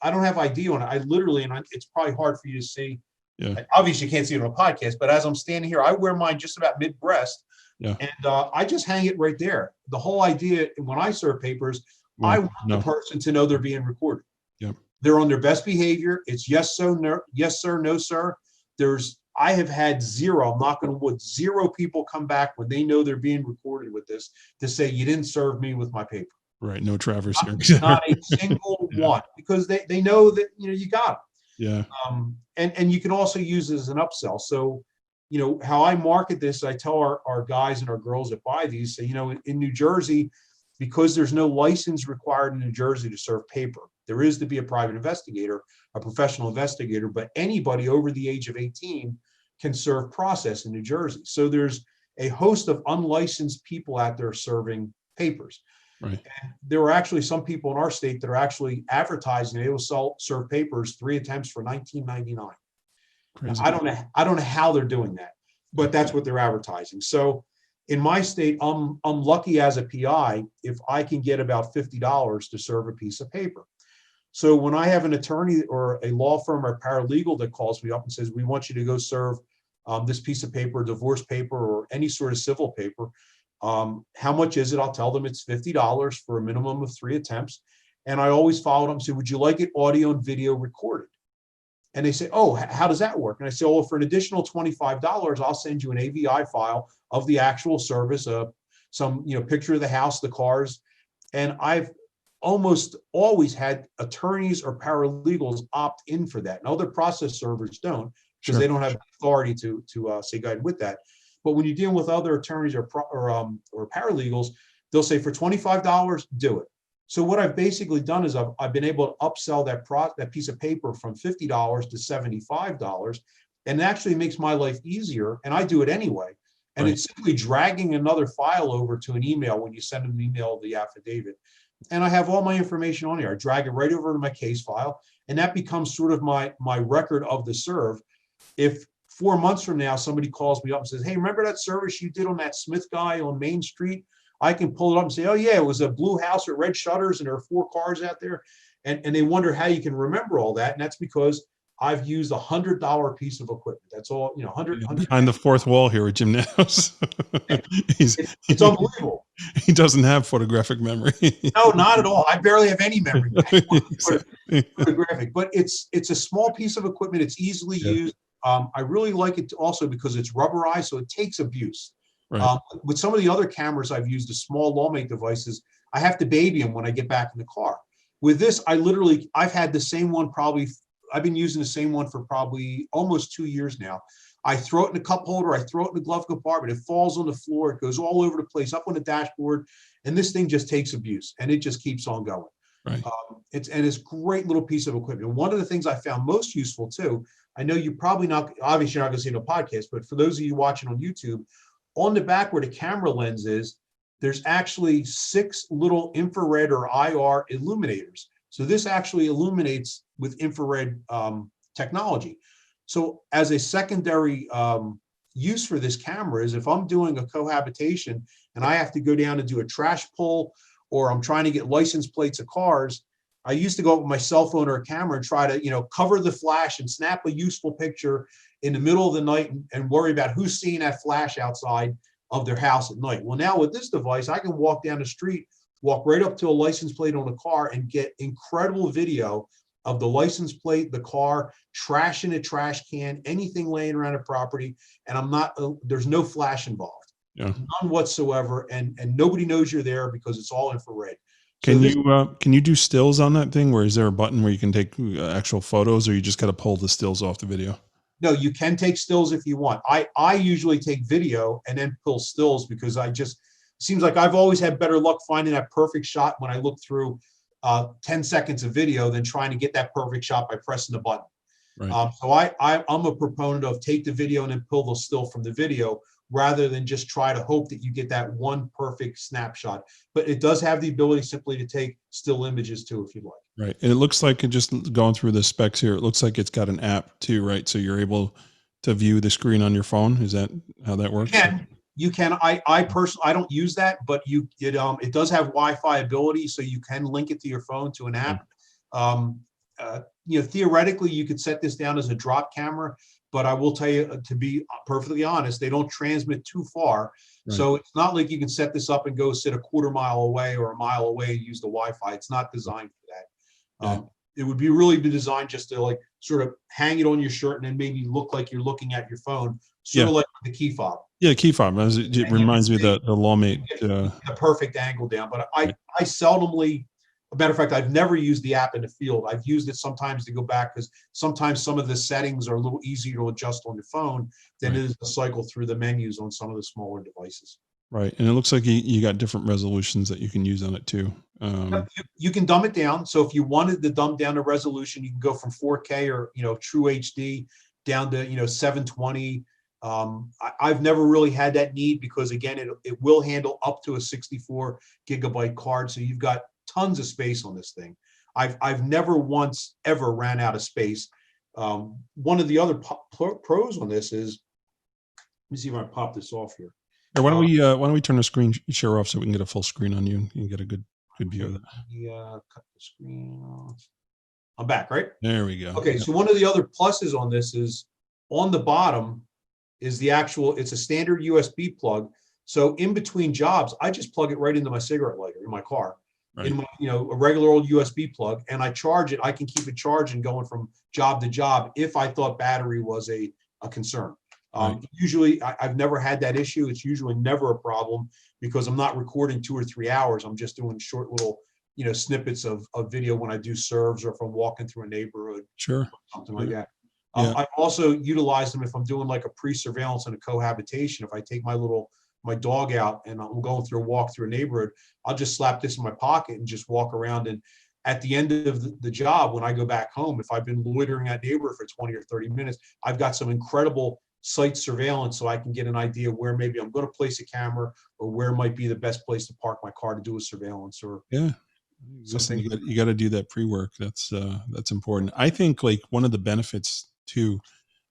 I don't have ID on it. I literally, it's probably hard for you to see. Yeah. Obviously, you can't see it on a podcast, but as I'm standing here, I wear mine just about mid-breast. Yeah. And I just hang it right there. The whole idea when I serve papers, I want the person to know they're being recorded. Yeah. They're on their best behavior. It's yes, sir, no, yes, sir, no, sir. I have had zero, I'm knocking on wood, zero people come back when they know they're being recorded with this to say, you didn't serve me with my paper. Right. No Travers here. Not a single one, because they know that, you got them. Yeah. And you can also use it as an upsell. So, how I market this, I tell our guys and our girls that buy these, say, in New Jersey, because there's no license required in New Jersey to serve paper, there is to be a private investigator, a professional investigator, but anybody over the age of 18 can serve process in New Jersey. So there's a host of unlicensed people out there serving papers. Right. And there are actually some people in our state that are actually advertising they will serve papers 3 attempts for $19.99. Crazy. I don't know how they're doing that, but that's what they're advertising. So in my state, I'm lucky as a PI if I can get about $50 to serve a piece of paper. So when I have an attorney or a law firm or paralegal that calls me up and says, we want you to go serve this piece of paper, divorce paper, or any sort of civil paper, how much is it? I'll tell them it's $50 for a minimum of 3 attempts. And I always follow them and say, would you like it audio and video recorded? And they say, oh, how does that work? And I say, oh, well, for an additional $25, I'll send you an AVI file of the actual service, some picture of the house, the cars. And I've almost always had attorneys or paralegals opt in for that. And other process servers don't, because they don't have authority to say go ahead with that. But when you deal with other attorneys or paralegals, they'll say for $25, do it. So what I've basically done is I've been able to upsell that piece of paper from $50 to $75, and it actually makes my life easier. And I do it anyway. And it's simply dragging another file over to an email when you send an email of the affidavit. And I have all my information on here. I drag it right over to my case file, and that becomes sort of my record of the serve. If 4 months from now somebody calls me up and says, hey, remember that service you did on that Smith guy on Main Street? I can pull it up and say, oh yeah, it was a blue house with red shutters and there are 4 cars out there. And they wonder how you can remember all that. And that's because I've used $100 piece of equipment. That's all, 100. Behind the fourth wall here with Jim Nanos. It's unbelievable. He doesn't have photographic memory. No, not at all. I barely have any memory. Photographic, but it's a small piece of equipment. It's easily used. I really like it also because it's rubberized, so it takes abuse. Right. With some of the other cameras I've used, the small lawmate devices, I have to baby them when I get back in the car. With this, I've had the same one I've been using the same one for probably almost 2 years now. I throw it in a cup holder, I throw it in the glove compartment, it falls on the floor, it goes all over the place, up on the dashboard, and this thing just takes abuse, and it just keeps on going. Right. It's a great little piece of equipment. One of the things I found most useful too, I know you're probably not, obviously you're not gonna see no podcast, but for those of you watching on YouTube, on the back where the camera lens is, there's actually 6 little infrared or IR illuminators. So this actually illuminates with infrared technology. So as a secondary use for this camera is if I'm doing a cohabitation and I have to go down and do a trash pull, or I'm trying to get license plates of cars, I used to go up with my cell phone or a camera and try to, cover the flash and snap a useful picture in the middle of the night and worry about who's seeing that flash outside of their house at night. Well, now with this device, I can walk down the street, walk right up to a license plate on a car and get incredible video of the license plate, the car, trash in a trash can, anything laying around a property. And there's no flash involved, none whatsoever. And nobody knows you're there because it's all infrared. Can you do stills on that thing? Where is there a button where you can take actual photos, or you just got to pull the stills off the video? No, you can take stills if you want. I usually take video and then pull stills because seems like I've always had better luck finding that perfect shot when I look through 10 seconds of video than trying to get that perfect shot by pressing the button. Right. So I'm a proponent of take the video and then pull the still from the video rather than just try to hope that you get that one perfect snapshot. But it does have the ability simply to take still images too, if you'd like. Right. And it looks like, just going through the specs here, it looks like it's got an app too, right? So you're able to view the screen on your phone. Is that how that works? You can. I personally, I don't use that, but it does have Wi-Fi ability, so you can link it to your phone to an app. Theoretically, you could set this down as a drop camera, but I will tell you, to be perfectly honest, they don't transmit too far. Right. So it's not like you can set this up and go sit a quarter mile away or a mile away and use the Wi-Fi. It's not designed for that. it would be really designed just to like sort of hang it on your shirt and then maybe look like you're looking at your phone, sort of like the key fob. Yeah, key fob. It reminds me of the Lawmate. The perfect angle down. But Right. I seldomly, a matter of fact, I've never used the app in the field. I've used it sometimes to go back because sometimes some of the settings are a little easier to adjust on the phone than it is to cycle through the menus on some of the smaller devices. Right. And it looks like you got different resolutions that you can use on it too. You can dumb it down. So if you wanted to dumb down the resolution, you can go from 4K or, true HD down to, 720. I've never really had that need because again, it will handle up to a 64 gigabyte card. So you've got tons of space on this thing. I've never once ever ran out of space. One of the other pros on this is, let me see if I pop this off here. Why don't we turn the screen share off so we can get a full screen on you and you can get a good view of that. Cut the screen off. I'm back, right? There we go. Okay, so one of the other pluses on this is on the bottom is it's a standard USB plug. So in between jobs, I just plug it right into my cigarette lighter in my car, in my, a regular old USB plug, and I charge it. I can keep it charged and going from job to job if I thought battery was a concern. Usually I've never had that issue. It's usually never a problem because I'm not recording 2 or 3 hours. I'm just doing short little, snippets of video when I do serves or if I'm walking through a neighborhood, something like that. I also utilize them if I'm doing like a pre-surveillance and a cohabitation. If I take my dog out and I'm going through a walk through a neighborhood, I'll just slap this in my pocket and just walk around. And at the end of the job, when I go back home, if I've been loitering that neighborhood for 20 or 30 minutes, I've got some incredible site surveillance so I can get an idea where maybe I'm going to place a camera or where might be the best place to park my car to do a surveillance or something. You got to do that pre-work. That's important. I think like one of the benefits too,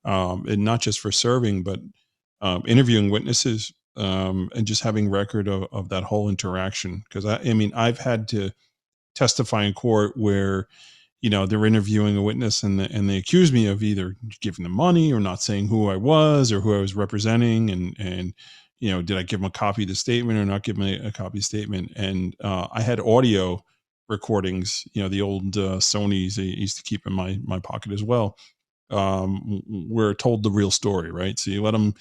and not just for serving, but interviewing witnesses and just having record of that whole interaction. Because I mean, I've had to testify in court where they're interviewing a witness and they accuse me of either giving them money or not saying who I was or who I was representing. And did I give them a copy of the statement or not give them a copy of the statement? And I had audio recordings, the old Sonys I used to keep in my pocket as well, where it told the real story, right? So you let them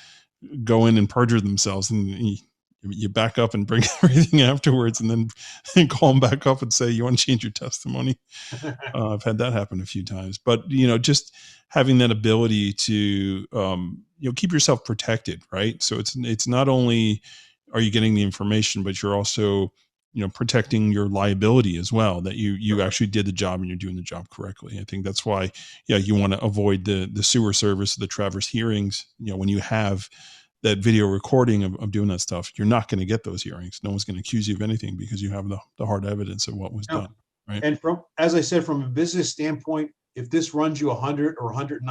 go in and perjure themselves and you back up and bring everything afterwards and then call them back up and say, you want to change your testimony? I've had that happen a few times, but just having that ability to, keep yourself protected, right? So it's not only are you getting the information, but you're also, protecting your liability as well, that you actually did the job and you're doing the job correctly. I think that's why, you want to avoid the sewer service, the Traverse hearings. When you have that video recording of doing that stuff, you're not going to get those hearings. No one's going to accuse you of anything because you have the hard evidence of what was done. Right. And as I said, from a business standpoint, if this runs you $100 or $119,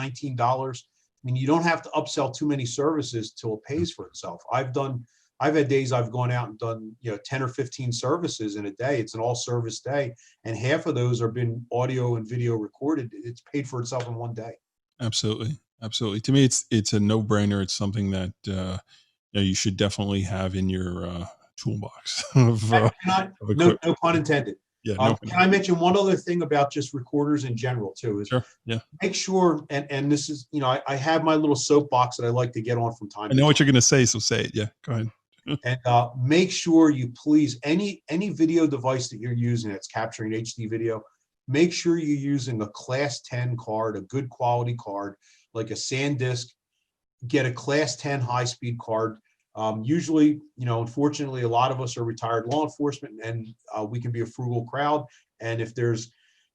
I mean, you don't have to upsell too many services till it pays for itself. I've had days I've gone out and done, 10 or 15 services in a day. It's an all service day. And half of those are been audio and video recorded. It's paid for itself in one day. Absolutely. Absolutely. To me, it's a no brainer. It's something that, you should definitely have in your toolbox. No pun intended. Yeah. Can I mention one other thing about just recorders in general too? Is Sure. Yeah. Make sure, and this is, I have my little soapbox that I like to get on from time to time. I know what you're going to say, so say it. Yeah, go ahead. And make sure you please, any video device that you're using that's capturing HD video, make sure you're using a class 10 card, a good quality card, like a SanDisk. Get a class 10 high-speed card. Usually, unfortunately, a lot of us are retired law enforcement, and we can be a frugal crowd. And if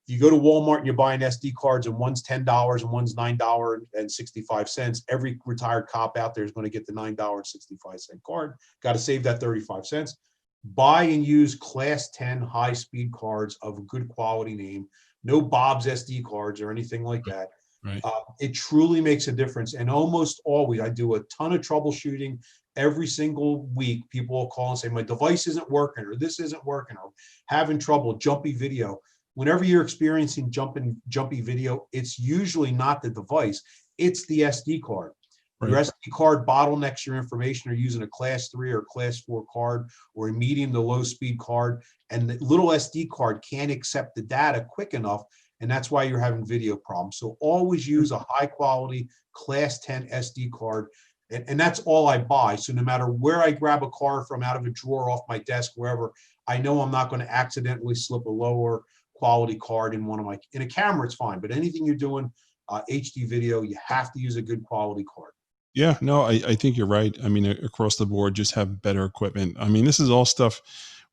you go to Walmart and you're buying SD cards and one's $10 and one's $9.65, every retired cop out there is going to get the $9.65 card. Got to save that 35 cents. Buy and use class 10 high-speed cards of a good quality name. No Bob's SD cards or anything like that. Right. It truly makes a difference. And almost always, I do a ton of troubleshooting every single week. People will call and say, my device isn't working, or this isn't working, or having trouble, jumpy video. Whenever you're experiencing jumpy video, it's usually not the device, it's the SD card. Right. Your SD card bottlenecks your information, or using a class 3 or class 4 card, or a medium to low speed card, and the little SD card can't accept the data quick enough, and that's why you're having video problems. So always use a high quality class 10 SD card. And that's all I buy. So no matter where I grab a card from out of a drawer, off my desk, wherever, I know I'm not going to accidentally slip a lower quality card in in a camera, it's fine. But anything you're doing, HD video, you have to use a good quality card. Yeah, no, I think you're right. I mean, across the board, just have better equipment. I mean, this is all stuff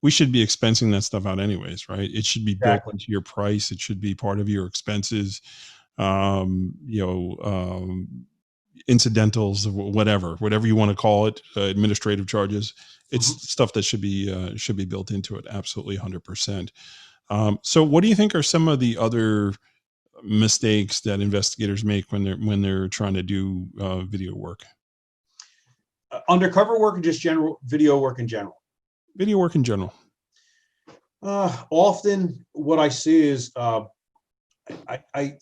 we should be expensing that stuff out anyways, right? It should be built Exactly. into your price. It should be part of your expenses. You know, incidentals, whatever you want to call it, administrative charges. It's stuff that should be built into it. Absolutely, 100%. So, what do you think are some of the other mistakes that investigators make when they're trying to do video work? Undercover work and just general video work in general. Video work in general. Often, what I see is I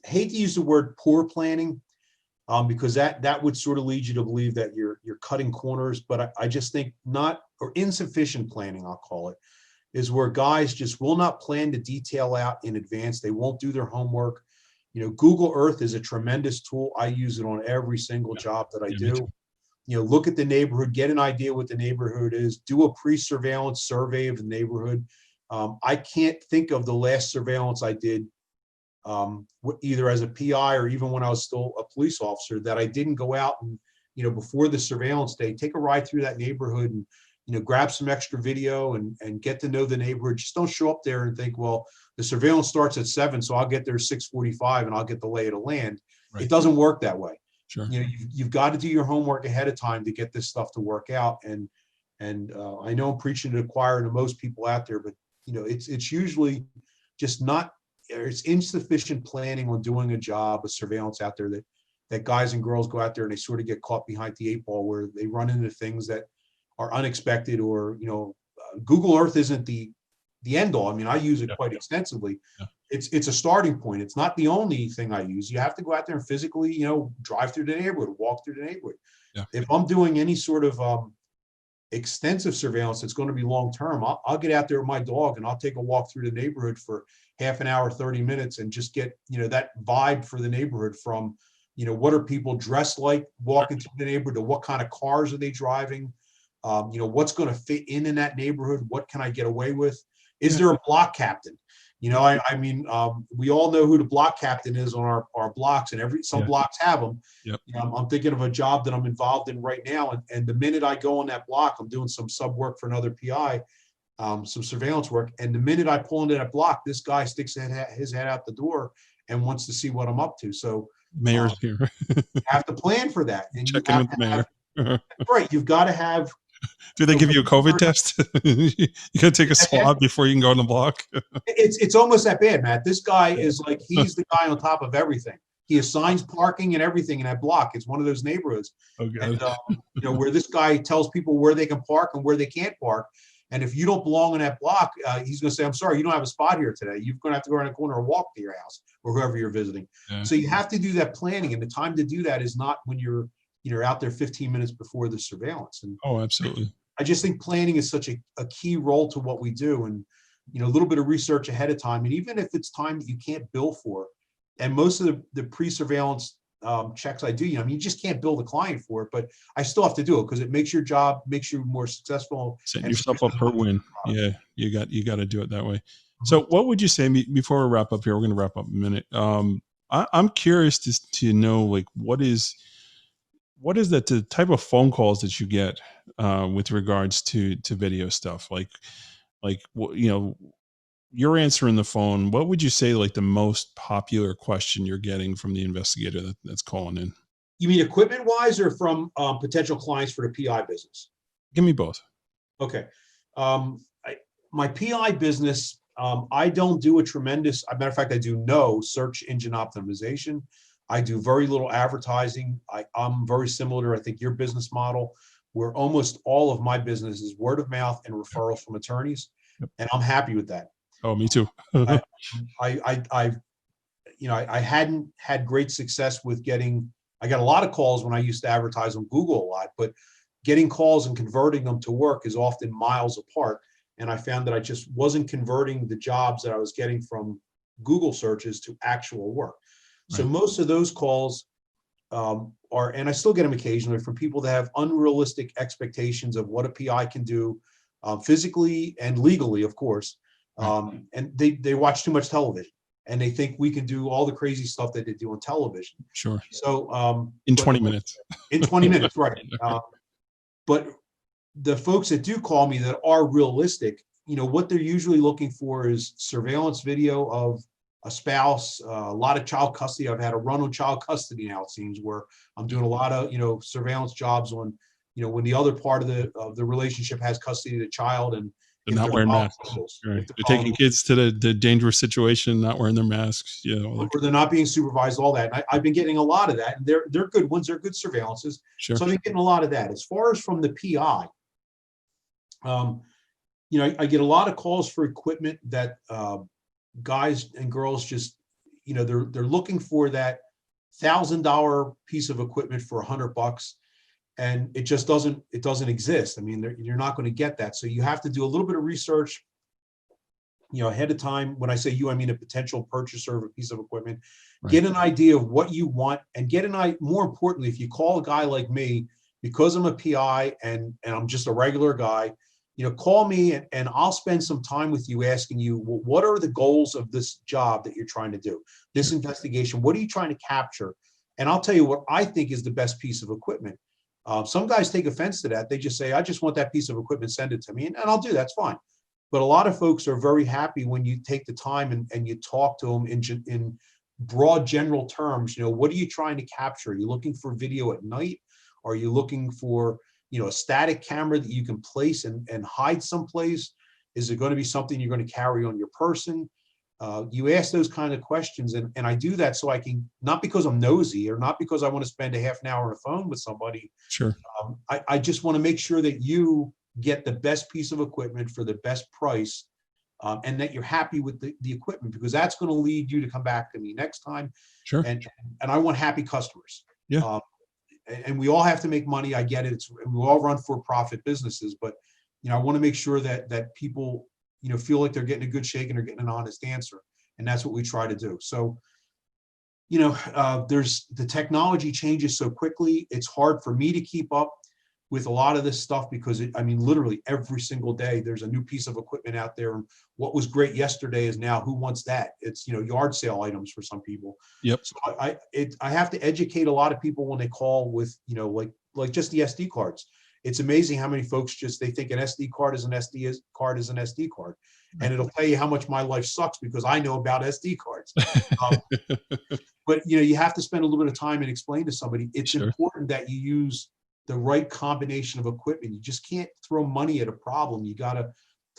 hate to use the word poor planning. Because that would sort of lead you to believe that you're cutting corners, but I just think not, or insufficient planning, I'll call it, is where guys just will not plan the detail out in advance. They won't do their homework. You know, Google Earth is a tremendous tool. I use it on every single job that I do. You know, look at the neighborhood, get an idea what the neighborhood is, do a pre-surveillance survey of the neighborhood. I can't think of the last surveillance I did, either as a PI or even when I was still a police officer, that I didn't go out and, you know, before the surveillance day, take a ride through that neighborhood and, you know, grab some extra video and get to know the neighborhood. Just don't show up there and think, well, the surveillance starts at 7, so I'll get there 6:45 and I'll get the lay of the land. Right. It doesn't work that way. Sure. You know, you've got to do your homework ahead of time to get this stuff to work out. And I know I'm preaching to the choir to most people out there, but you know, it's usually just not, it's insufficient planning on doing a job of surveillance out there that guys and girls go out there and they sort of get caught behind the 8 ball, where they run into things that are unexpected, or, you know, Google Earth isn't the end all. I mean, I use it quite extensively. Yeah. It's a starting point. It's not the only thing I use. You have to go out there and physically, you know, drive through the neighborhood, walk through the neighborhood. Yeah. If I'm doing any sort of extensive surveillance that's going to be long term, I'll get out there with my dog and I'll take a walk through the neighborhood for half an hour, 30 minutes, and just get, you know, that vibe for the neighborhood, from, you know, what are people dressed like walking through the neighborhood, to what kind of cars are they driving, you know, what's going to fit in that neighborhood, what can I get away with, is there a block captain? You know, I mean, we all know who the block captain is on our blocks, and some blocks have them. Yep. You know, I'm thinking of a job that I'm involved in right now, and the minute I go on that block, I'm doing some sub work for another PI, some surveillance work, and the minute I pull into that block, this guy sticks his head out the door and wants to see what I'm up to. So mayor's here. You have to plan for that, and check in with the mayor. Right, you've got to have. Do they give you a COVID test? You got to take a swab before you can go on the block. It's almost that bad, Matt. This guy is like, he's the guy on top of everything. He assigns parking and everything in that block. It's one of those neighborhoods, and, you know, where this guy tells people where they can park and where they can't park. And if you don't belong in that block, he's going to say, "I'm sorry, you don't have a spot here today. You're going to have to go around the corner or walk to your house or whoever you're visiting." Yeah. So you have to do that planning, and the time to do that is not when you're out there 15 minutes before the surveillance. And oh, absolutely. I just think planning is such a key role to what we do, and, you know, a little bit of research ahead of time. And even if it's time that you can't bill for, and most of the pre-surveillance checks I do, you know, I mean, you just can't bill the client for it, but I still have to do it because it makes your job, makes you more successful. Set yourself up for a win. Yeah, you got to do it that way. So what would you say, before we wrap up here, we're going to wrap up in a minute. I'm curious to know, like, what is the type of phone calls that you get with regards to video stuff? Like, you know, you're answering the phone. What would you say, like, the most popular question you're getting from the investigator that's calling in? You mean equipment wise, or from potential clients for the PI business? Give me both. Okay. My PI business, I don't do a tremendous, as a matter of fact, I do no search engine optimization. I do very little advertising. I'm very similar to, I think, your business model, where almost all of my business is word of mouth and referrals from attorneys. Yep. And I'm happy with that. Oh, me too. I hadn't had great success with I got a lot of calls when I used to advertise on Google a lot, but getting calls and converting them to work is often miles apart. And I found that I just wasn't converting the jobs that I was getting from Google searches to actual work. So Right. most of those calls are, and I still get them occasionally, from people that have unrealistic expectations of what a PI can do physically and legally, of course. Right. And they watch too much television, and they think we can do all the crazy stuff that they do on television. Sure. So In but 20 minutes. in 20 minutes, right? But the folks that do call me that are realistic, what they're usually looking for is surveillance video of a spouse, a lot of child custody. I've had a run on child custody now, it seems, where I'm doing a lot of, surveillance jobs on, when the other part of the relationship has custody of the child, and They're if not they're wearing following masks. rules, Right. if They're following taking kids to the dangerous situation, not wearing their masks. or they're not being supervised, all that. And I've been getting a lot of that, and they're good ones. They're good surveillances. Sure. So I've been getting a lot of that. As far as from the PI, I get a lot of calls for equipment that guys and girls just, they're looking for that $1,000 piece of equipment for $100, and it just doesn't exist. I mean, you're not going to get that. So you have to do a little bit of research, ahead of time. When I say you, I mean a potential purchaser of a piece of equipment. Right. Get an idea of what you want, and get an idea. More importantly, if you call a guy like me, because I'm a PI and I'm just a regular guy, call me and I'll spend some time with you asking you, well, what are the goals of this job that you're trying to do? This Sure. investigation, what are you trying to capture? And I'll tell you what I think is the best piece of equipment. Some guys take offense to that. They just say, I just want that piece of equipment, send it to me. And I'll do, that's fine. But a lot of folks are very happy when you take the time and you talk to them in broad general terms. What are you trying to capture? Are you looking for video at night? Are you looking for, a static camera that you can place and hide someplace? Is it going to be something you're going to carry on your person? You ask those kind of questions, and I do that so I can, not because I'm nosy or not because I want to spend a half an hour on the phone with somebody. Sure. I just want to make sure that you get the best piece of equipment for the best price, and that you're happy with the equipment, because that's going to lead you to come back to me next time. Sure. And I want happy customers. Yeah. And we all have to make money. I get it. We all run for-profit businesses, but I want to make sure that people feel like they're getting a good shake and they're getting an honest answer, and that's what we try to do. So there's the technology changes so quickly. It's hard for me to keep up with a lot of this stuff, because literally every single day there's a new piece of equipment out there, and what was great yesterday is now who wants that? It's yard sale items for some people. Yep. So I have to educate a lot of people when they call with like just the SD cards. It's amazing how many folks they think an SD card is an SD card is an SD card, and it'll tell you how much my life sucks because I know about SD cards. But you have to spend a little bit of time and explain to somebody. It's Sure. important that you use the right combination of equipment. You just can't throw money at a problem. You got to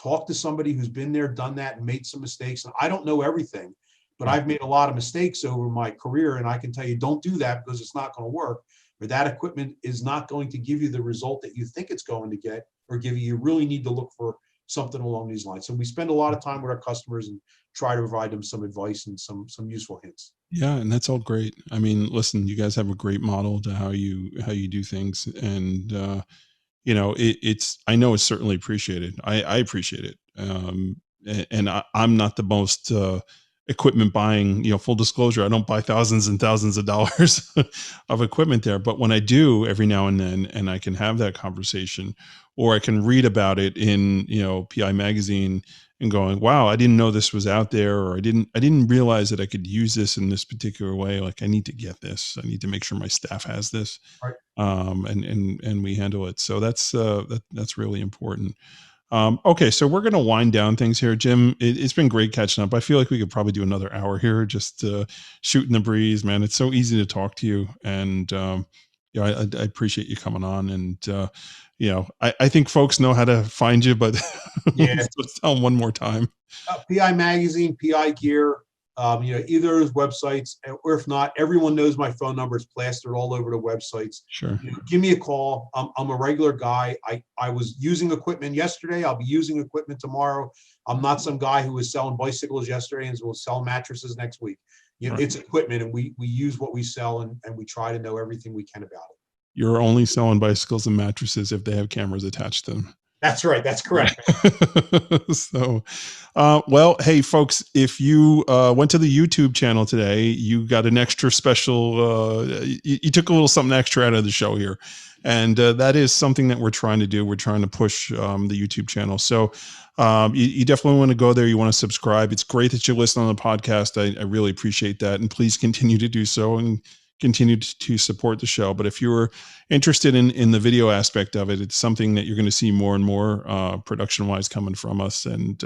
talk to somebody who's been there, done that, and made some mistakes. And I don't know everything, but I've made a lot of mistakes over my career, and I can tell you, don't do that, because it's not going to work, or that equipment is not going to give you the result that you think it's going to get, or give you. You really need to look for something along these lines. So we spend a lot of time with our customers and try to provide them some advice and some useful hints. Yeah, and that's all great. I mean, listen, you guys have a great model to how you do things, and it's, I know it's certainly appreciated. I appreciate it. And I'm not the most equipment buying. Full disclosure, I don't buy thousands and thousands of dollars of equipment there. But when I do, every now and then, and I can have that conversation, or I can read about it in PI magazine, and going, wow, I didn't know this was out there, or I didn't realize that I could use this in this particular way. Like, I need to get this. I need to make sure my staff has this, Right. And we handle it. So that's really important. Okay, so we're going to wind down things here, Jim. It's been great catching up. I feel like we could probably do another hour here, just shooting the breeze, man. It's so easy to talk to you, and I appreciate you coming on. And I think folks know how to find you, but Yeah. let's tell them one more time. PI Magazine, PI Gear, either of those websites, or if not, everyone knows my phone number is plastered all over the websites. Sure. Give me a call. I'm a regular guy. I was using equipment yesterday. I'll be using equipment tomorrow. I'm not some guy who was selling bicycles yesterday and will sell mattresses next week. Right. It's equipment, and we use what we sell, and we try to know everything we can about it. You're only selling bicycles and mattresses if they have cameras attached to them. That's right. That's correct. So, well, hey, folks, if you went to the YouTube channel today, you got an extra special, you took a little something extra out of the show here. And that is something that we're trying to do. We're trying to push the YouTube channel. So you definitely want to go there. You want to subscribe. It's great that you listen on the podcast. I really appreciate that. And please continue to do so and continue to support the show. But if you're interested in the video aspect of it, it's something that you're going to see more and more production wise coming from us. And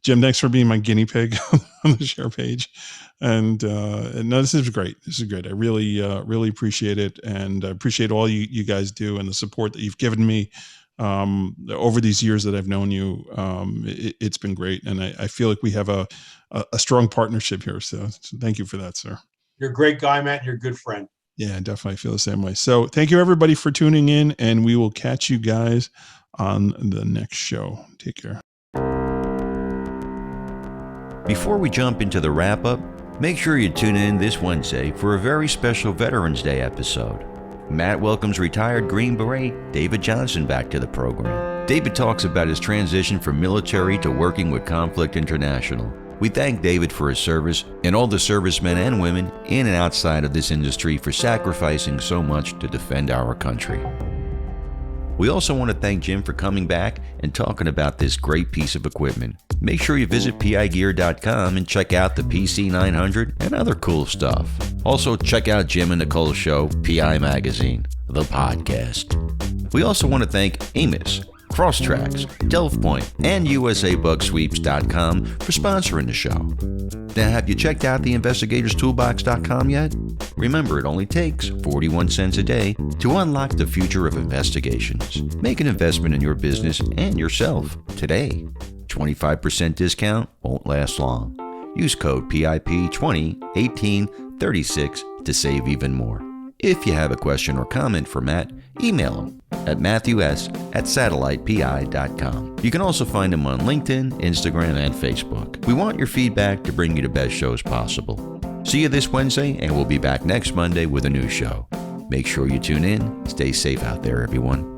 Jim, thanks for being my guinea pig on the share page. And no, this is great. This is good. I really, really appreciate it. And I appreciate all you guys do and the support that you've given me over these years that I've known you. It's been great. And I feel like we have a strong partnership here. So thank you for that, sir. You're a great guy, Matt. You're a good friend. Yeah, definitely feel the same way. So thank you everybody for tuning in, and we will catch you guys on the next show. Take care. Before we jump into the wrap-up, make sure you tune in this Wednesday for a very special Veterans Day episode. Matt welcomes retired Green Beret David Johnson back to the program. David talks about his transition from military to working with Conflict International. We thank David for his service and all the servicemen and women in and outside of this industry for sacrificing so much to defend our country. We also want to thank Jim for coming back and talking about this great piece of equipment. Make sure you visit pigear.com and check out the PC900 and other cool stuff. Also, check out Jim and Nicole's show, PI Magazine, the podcast. We also want to thank Amos, Crosstracks, delvepoint, and USABugSweeps.com for sponsoring the show. Now, have you checked out the investigatorstoolbox.com yet? Remember, it only takes 41 cents a day to unlock the future of investigations. Make an investment in your business and yourself today. 25% discount won't last long. Use code PIP201836 to save even more. If you have a question or comment for Matt, email him at matthews@satellitepi.com. You can also find him on LinkedIn, Instagram, and Facebook. We want your feedback to bring you the best shows possible. See you this Wednesday, and we'll be back next Monday with a new show. Make sure you tune in. Stay safe out there, everyone.